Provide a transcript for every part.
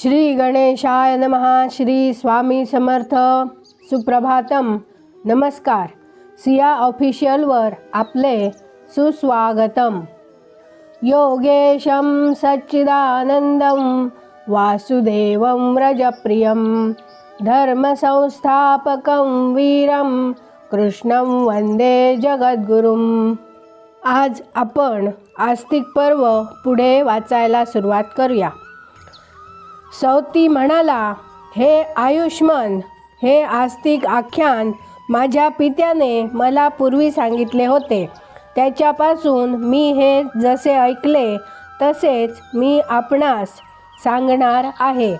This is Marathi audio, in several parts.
श्री गणेशाय नमः. श्री स्वामी समर्थ. सुप्रभातम. नमस्कार. सिया ऑफिशियलवर आपले सुस्वागतम. योगेशं सच्चिदानंदं वासुदेवं व्रजप्रियं धर्मसंस्थापकं वीरं कृष्णं वंदे जगद्गुरुं. आज आपण आस्तिक पर्व पुढे वाचायला सुरुवात करूया. सौती म्हणाला, हे आयुष्मान, हे आस्तिक आख्यान माझ्या पित्याने मला पूर्वी सांगितले होते. त्याच्यापासून मी हे जसे ऐकले तसेच मी आपणास सांगणार आहे.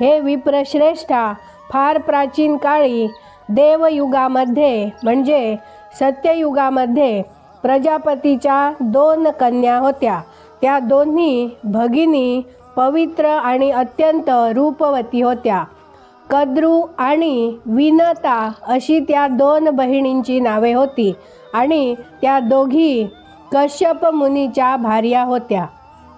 हे विप्रश्रेष्ठा, फार प्राचीन काळी देवयुगामध्ये म्हणजे सत्ययुगामध्ये प्रजापतीच्या 2 कन्या होत्या. त्या दोन्ही भगिनी पवित्र आणि अत्यंत रूपवती होत्या. कद्रू आणि विनता अशी त्या 2 बहिणींची नावे होती आणि त्या दोघी कश्यप मुनीच्या भार्या होत्या.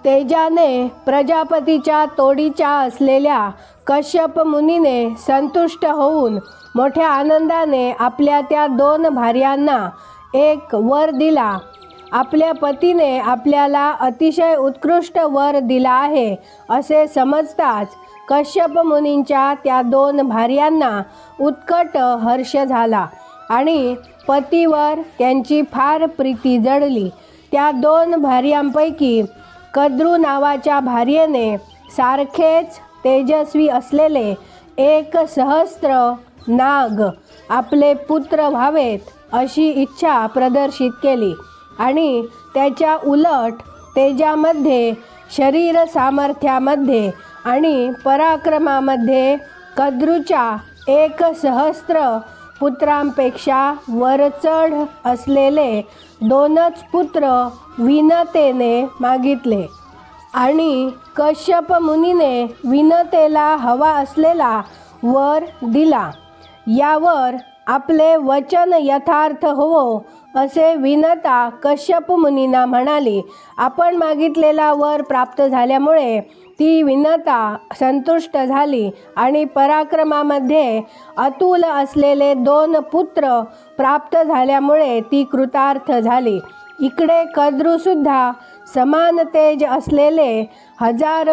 तेजाने प्रजापतीच्या तोडीच्या असलेल्या कश्यप मुनीने संतुष्ट होऊन मोठ्या आनंदाने आपल्या त्या 2 भार्यांना एक वर दिला. आपल्या पतीने आपल्याला अतिशय उत्कृष्ट वर दिला आहे असे समजताच कश्यप मुनींच्या त्या 2 भार्यांना उत्कट हर्ष झाला आणि पतीवर त्यांची फार प्रीती जडली. त्या 2 भार्यांपैकी कद्रू नावाच्या भार्येने सारखेच तेजस्वी असलेले एक सहस्त्र नाग आपले पुत्र व्हावेत अशी इच्छा प्रदर्शित केली आणि त्याच्या उलट तेजामध्ये, शरीर सामर्थ्यामध्ये आणि पराक्रमामध्ये कद्रूच्या 1,000 पुत्रांपेक्षा वरचढ असलेले 2च पुत्र विनतेने मागितले. आणि कश्यप मुनीने विनतेला हवा असलेला वर दिला. यावर आपले वचन यथार्थ होवो असे विनता कश्यप मुनींना म्हणाली. आपण मागितलेला वर प्राप्त झाल्यामुळे ती विनता संतुष्ट झाली आणि पराक्रमामध्ये अतुल असलेले 2 पुत्र प्राप्त झाल्यामुळे ती कृतार्थ झाली. इकडे कद्रूसुद्धा समान तेज असलेले 1000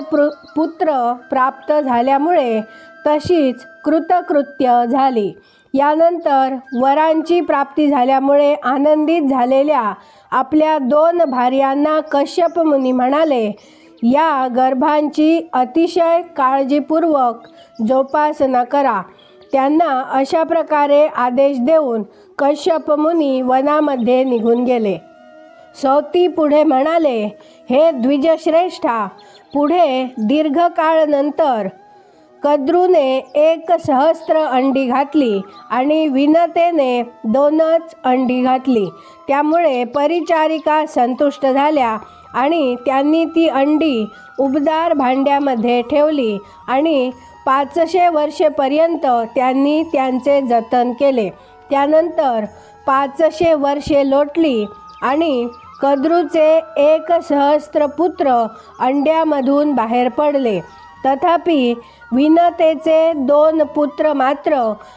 पुत्र प्राप्त झाल्यामुळे तशीच कृतकृत्य झाली. यानंतर वरांची प्राप्ती झाल्यामुळे आनंदित झालेल्या आपल्या 2 भार्यांना कश्यप मुनी म्हणाले, या गर्भांची अतिशय काळजीपूर्वक जोपासना करा. त्यांना अशा प्रकारे आदेश देऊन कश्यप मुनी वनामध्ये निघून गेले. सौती पुढे म्हणाले, हे द्विजश्रेष्ठा, पुढे दीर्घकाळानंतर कद्रूने 1,000 अंडी घातली आणि विनतेने 2च अंडी घातली. त्यामुळे परिचारिका संतुष्ट झाल्या आणि त्यांनी ती अंडी उबदार भांड्यामध्ये ठेवली आणि 500 वर्षेपर्यंत त्यांनी त्यांचे जतन केले. त्यानंतर 500 वर्षे लोटली आणि कद्रूचे 1,000 पुत्र अंड्यामधून बाहेर पडले. तथापि विनतेचे 2 पुत्र मात्र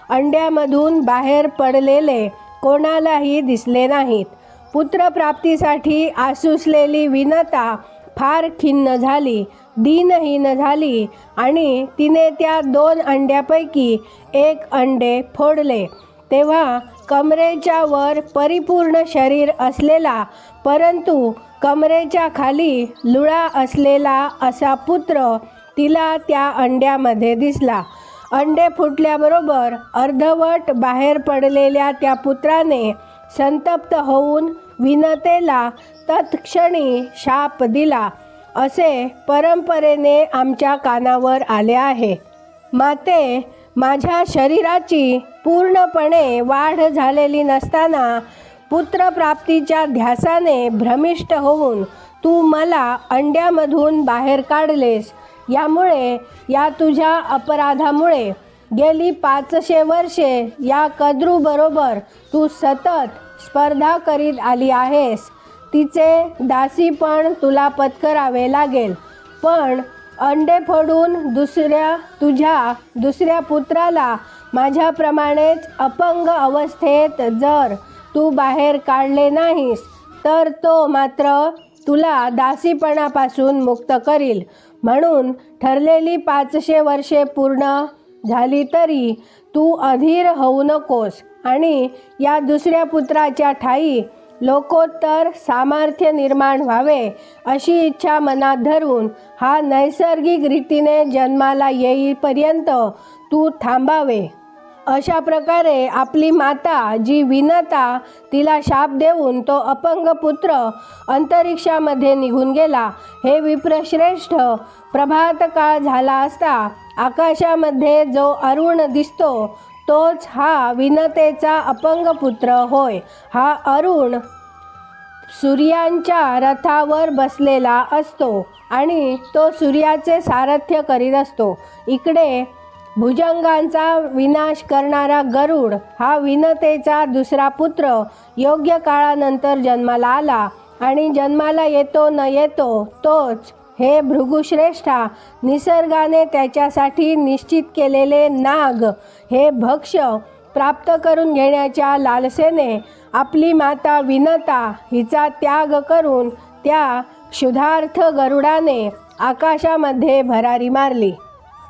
अंड्यामधून बाहेर पडलेले कोणालाही दिसले नाहीत. पुत्रप्राप्तीसाठी आसुसलेली विनता फार खिन्न झाली, दीनहीन झाली आणि तिने त्या 2 अंड्यापैकी 1 अंडे फोडले. तेव्हा कमरेच्या वर परिपूर्ण शरीर असलेला परंतु कमरेच्या खाली लुळा असलेला असा पुत्र तिला त्या अंड्यामध्ये दिसला. अंडे फुटल्याबरोबर अर्धवट बाहेर पडलेल्या त्या पुत्राने संतप्त होऊन विनतेला तत्क्षणी शाप दिला असे परंपरेने आमच्या कानावर आले आहे. माते, माझ्या शरीराची पूर्णपणे वाढ झालेली नसताना पुत्रप्राप्तीच्या ध्यासाने भ्रमिष्ट होऊन तू मला अंड्यामधून बाहेर काढलेस. यामुळे, या तुझ्या अपराधामुळे गेली 500 वर्षे या कद्रूबरोबर तू सतत स्पर्धा करीत आली आहेस. तिचे दासीपण तुला पत्करावे लागेल. पण अंडे फोडून तुझ्या दुसऱ्या पुत्राला माझ्याप्रमाणेच अपंग अवस्थेत जर तू बाहेर काढले नाहीस तर तो मात्र तुला दासीपणापासून मुक्त करील. म्हणून ठरलेली 500 वर्षे पूर्ण झाली तरी तू अधीर होऊ नकोस आणि या दुसऱ्या पुत्राच्या ठायी लोकोत्तर सामर्थ्य निर्माण व्हावे अशी इच्छा मनात धरून हा नैसर्गिक रीतीने जन्माला येईपर्यंत तू थांबावे. अशा प्रकारे आपली माता जी विनता तिला शाप देऊन तो अपंग पुत्र अंतरिक्षामध्ये निघून गेला. हे विप्रश्रेष्ठ, प्रभात काळ झाला असता आकाशामध्ये जो अरुण दिसतो तोच हा विनतेचा अपंग पुत्र होय. हा अरुण सूर्यांच्या रथावर बसलेला असतो आणि तो सूर्याचे सारथ्य करीत असतो. इकडे भुजंगांचा विनाश करणारा गरुड हा विनतेचा दुसरा पुत्र योग्य काळानंतर जन्माला आला आणि जन्माला येतो न येतो तोच हे भृगुश्रेष्ठा, निसर्गाने त्याच्यासाठी निश्चित केलेले नाग हे भक्ष्य प्राप्त करून घेण्याच्या लालसेने आपली माता विनता हिचा त्याग करून त्या क्षुधार्थ गरुडाने आकाशामध्ये भरारी मारली.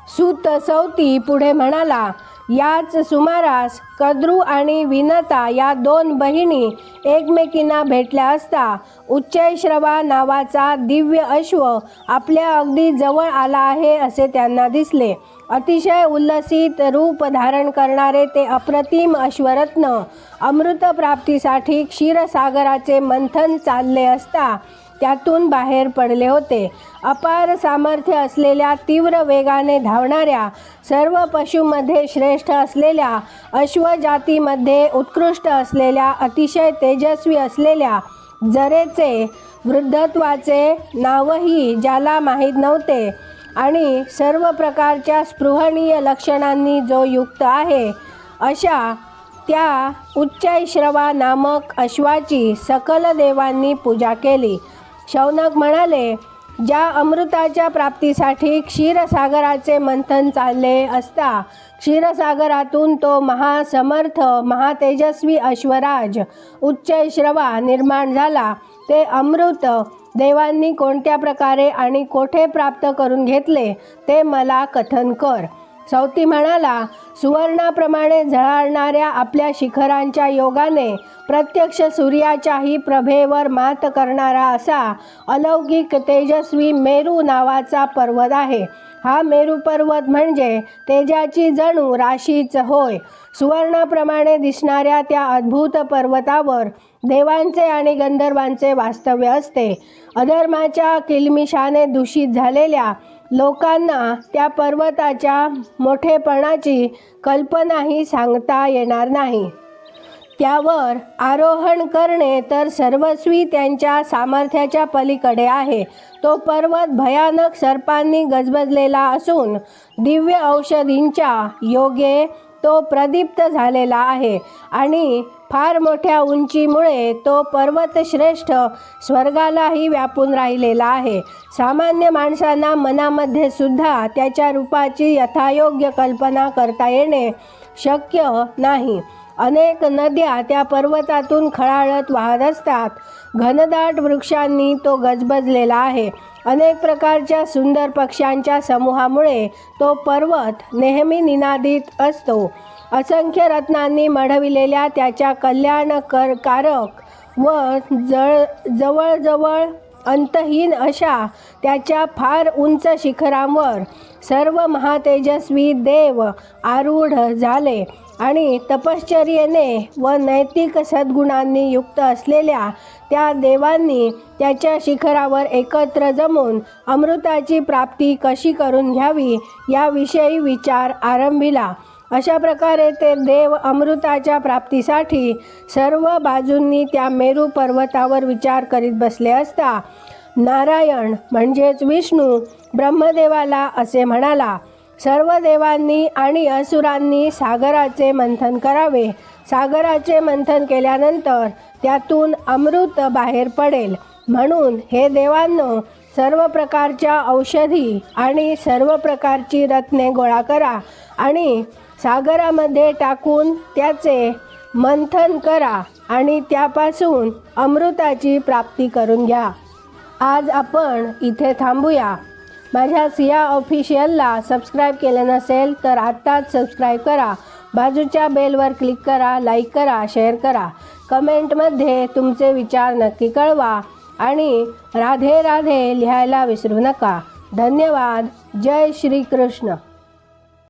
सूत सौती पुढे म्हणाला, याच सुमारास कद्रू आणि विनता या 2 बहिणी एकमेकींना भेटल्या असता उच्चैश्रवा नावाचा दिव्य अश्व आपल्या अगदी जवळ आला आहे असे त्यांना दिसले. अतिशय उल्लसित रूप धारण करणारे ते अप्रतिम अश्वरत्न अमृतप्राप्तीसाठी क्षीरसागराचे मंथन चालले असता त्यातून बाहेर पडले होते. अपार सामर्थ्य असलेल्या तीव्र वेगाने धावणाऱ्या सर्व पशूमध्ये श्रेष्ठ असलेल्या अश्वजातीमध्ये उत्कृष्ट असलेल्या अतिशय तेजस्वी असलेल्या जरेचे वृद्धत्वाचे नावही ज्याला माहीत नव्हते आणि सर्व प्रकारच्या स्पृहणीय लक्षणांनी जो युक्त आहे अशा त्या उच्चैश्रवा नामक अश्वाची सकल देवांनी पूजा केली. शौनक म्हणाले, ज्या अमृताच्या प्राप्तीसाठी क्षीरसागराचे मंथन चालले असता क्षीरसागरातून तो महासमर्थ महातेजस्वी अश्वराज उच्चैश्रवा निर्माण झाला ते अमृत देवांनी कोणत्या प्रकारे आणि कोठे प्राप्त करून घेतले ते मला कथन कर. सौती म्हणाला, सुवर्णाप्रमाणे झळाळणाऱ्या आपल्या शिखरांच्या योगाने प्रत्यक्ष सूर्याच्याही प्रभेवर मात करणारा असा अलौकिक तेजस्वी मेरू नावाचा पर्वत आहे. हा मेरू पर्वत म्हणजे तेजाची जणू राशीच होय. सुवर्णाप्रमाणे दिसणाऱ्या त्या अद्भुत पर्वतावर देवांचे आणि गंधर्वांचे वास्तव्य असते. अधर्माच्या किलमिशाने दूषित झालेल्या लोकांना त्या पर्वताच्या मोठेपणाची कल्पनाही सांगता येणार नाही. त्यावर आरोहण करणे तर सर्वस्वी त्यांच्या सामर्थ्याच्या पलीकडे आहे. तो पर्वत भयानक सर्पांनी गजबजलेला असून दिव्य औषधींच्या योगे तो प्रदीप्त झालेला आहे आणि फार मोठ्या उंचीमुळे तो पर्वतश्रेष्ठ स्वर्गालाही व्यापून राहिलेला आहे. सामान्य माणसांना मनामध्ये सुद्धा त्याच्या रूपाची यथायोग्य कल्पना करता येणे शक्य नाही. अनेक नद्या त्या पर्वतातून खळाळत वाहत असतात. घनदाट वृक्षांनी तो गजबजलेला आहे. अनेक प्रकारच्या सुंदर पक्ष्यांच्या समूहामुळे तो पर्वत नेहमी निनादित असतो. असंख्य रत्नांनी मढविलेल्या त्याच्या कल्याणकारक व जवळजवळ अंतहीन अशा त्याच्या फार उंच शिखरांवर सर्व महातेजस्वी देव आरूढ झाले आणि तपश्चर्येने व नैतिक सद्गुणांनी युक्त असलेल्या त्या देवांनी त्याच्या शिखरावर एकत्र जमून अमृताची प्राप्ती कशी करून घ्यावी याविषयी विचार आरंभिला. अशा प्रकारे ते देव अमृताच्या प्राप्तीसाठी सर्व बाजूंनी त्या मेरू पर्वतावर विचार करीत बसले असता नारायण म्हणजेच विष्णू ब्रह्मदेवाला असे म्हणाला, सर्व देवांनी आणि असुरांनी सागराचे मंथन करावे. सागराचे मंथन केल्यानंतर त्यातून अमृत बाहेर पडेल. म्हणून हे देवांनो, सर्व प्रकारच्या औषधी आणि सर्व प्रकारची रत्ने गोळा करा आणि सागरामध्ये टाकून त्याचे मंथन करा आणि त्यापासून अमृताची प्राप्ती करून घ्या. आज आपण इथे थांबूया. माझ्या सिया ऑफिशियलला सबस्क्राईब केले नसेल तर आत्ताच सबस्क्राईब करा. बाजूच्या बेलवर क्लिक करा, लाईक करा, शेअर करा. कमेंटमध्ये तुमचे विचार नक्की कळवा आणि राधे राधे लिहायला विसरू नका. धन्यवाद. जय श्री कृष्ण.